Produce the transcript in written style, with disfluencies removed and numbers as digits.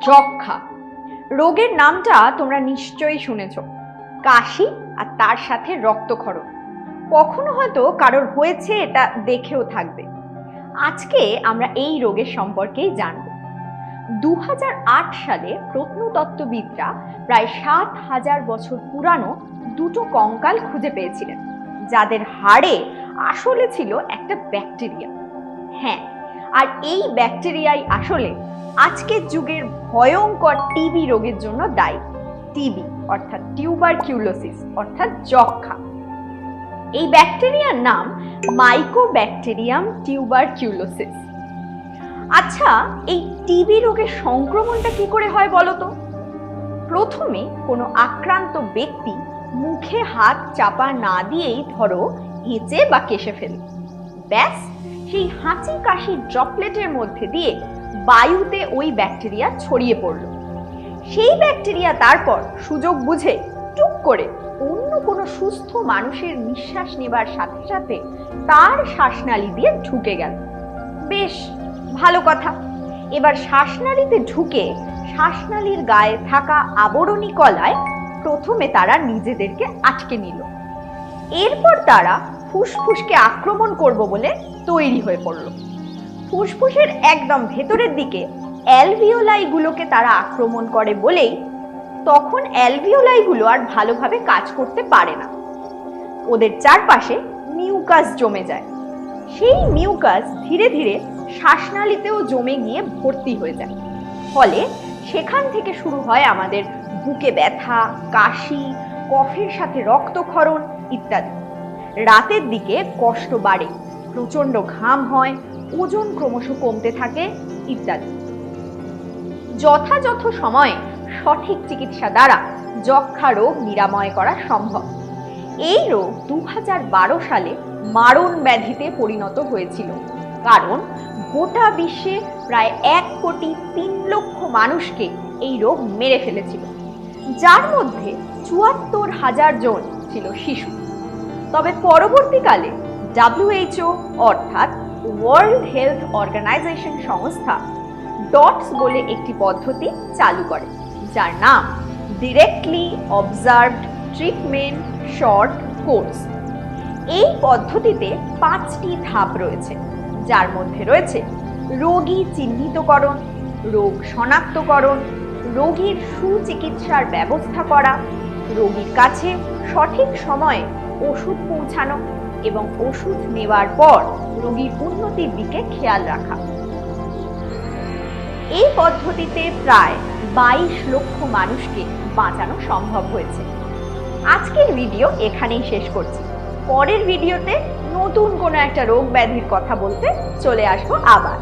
যক্ষা রোগের নামটা তোমরা নিশ্চয়ই শুনেছ। কাশি আর তার সাথে রক্তক্ষরণ, কখনো হয়তো কারোর হয়েছে এটা দেখেও থাকবে। আজকে আমরা এই রোগের সম্পর্কেই জানব। 2008 সালে প্রত্নতত্ত্ববিদরা প্রায় 7,000 বছর পুরানো দুটো কঙ্কাল খুঁজে পেয়েছিলেন, যাদের হাড়ে আসলে ছিল একটা ব্যাকটেরিয়া। হ্যাঁ, আর এই ব্যাকটেরিয়াই আসলে আজকের যুগের ভয়ঙ্কর টিবি রোগের জন্য দায়ী। টিবি অর্থাৎ টিউবারকিউলোসিস অর্থাৎ যক্ষা। এই ব্যাকটেরিয়ার নাম মাইকোব্যাকটেরিয়াম টিউবারকিউলোসিস। আচ্ছা, এই টিবি রোগের সংক্রমণটা কি করে হয় বলো তো? প্রথমে কোনো আক্রান্ত ব্যক্তি মুখে হাত চাপা না দিয়েই ধরো হেঁচে বা কেশে ফেলে, ব্যাস সেই হাঁচি কাশি ড্রপলেটের মধ্যে দিয়ে বায়ুতে ওই ব্যাকটেরিয়া ছড়িয়ে পড়ল। সেই ব্যাকটেরিয়া তারপর সুযোগ বুঝে টুক করে অন্য কোনো সুস্থ মানুষের নিঃশ্বাস নেবার সাথে সাথে তার শ্বাসনালী দিয়ে ঢুকে গেল। বেশ ভালো কথা। এবার শ্বাসনালীতে ঢুকে শ্বাসনালীর গায়ে থাকা আবরণী কলায় প্রথমে তারা নিজেদেরকে আটকে নিল। এরপর তারা ফুসফুসকে আক্রমণ করব বলে তৈরি হয়ে পড়ল। ফুসফুসের একদম ভেতরের দিকে অ্যালভিওলাইগুলোকে তারা আক্রমণ করে বলেই তখন অ্যালভিওলাইগুলো আর ভালোভাবে কাজ করতে পারে না। ওদের চারপাশে মিউকাস জমে যায়। সেই মিউকাস ধীরে ধীরে শ্বাসনালীতেও জমে গিয়ে ভর্তি হয়ে যায়। ফলে সেখান থেকে শুরু হয় আমাদের বুকে ব্যথা, কাশি, কফের সাথে রক্তক্ষরণ ইত্যাদি। রাতের দিকে কষ্ট বাড়ে, প্রচণ্ড ঘাম হয়, ওজন ক্রমশ কমতে থাকে ইত্যাদি। যথাযথ সময়ে সঠিক চিকিৎসা দ্বারা যক্ষা রোগ নিরাময় করা সম্ভব। এই রোগ 2012 সালে মারণ ব্যাধিতে পরিণত হয়েছিল, কারণ গোটা বিশ্বে প্রায় 1,03,00,000 মানুষকে এই রোগ মেরে ফেলেছিল, যার মধ্যে 74,000 জন ছিল শিশু। তবে পরবর্তীকালে WHO অর্থাৎ ওয়ার্ল্ড হেলথ অর্গানাইজেশন সংস্থা ডটস বলে একটি পদ্ধতি চালু করে, যার নাম directly observed treatment short course. এই পদ্ধতিতে 5টি ধাপ রয়েছে, যার মধ্যে রয়েছে রোগী চিহ্নিতকরণ, রোগ শনাক্তকরণ, রোগীর সুচিকিৎসার ব্যবস্থা করা, রোগীর কাছে সঠিক সময়ে ওষুধ পৌঁছানো এবং ওষুধ নেওয়ার পর রোগীর উন্নতির দিকে খেয়াল রাখা। এই পদ্ধতিতে প্রায় 22 লক্ষ মানুষকে বাঁচানো সম্ভব হয়েছে। আজকের ভিডিও এখানেই শেষ করছি। পরের ভিডিওতে নতুন কোনো একটা রোগ ব্যাধির কথা বলতে চলে আসবো আবার।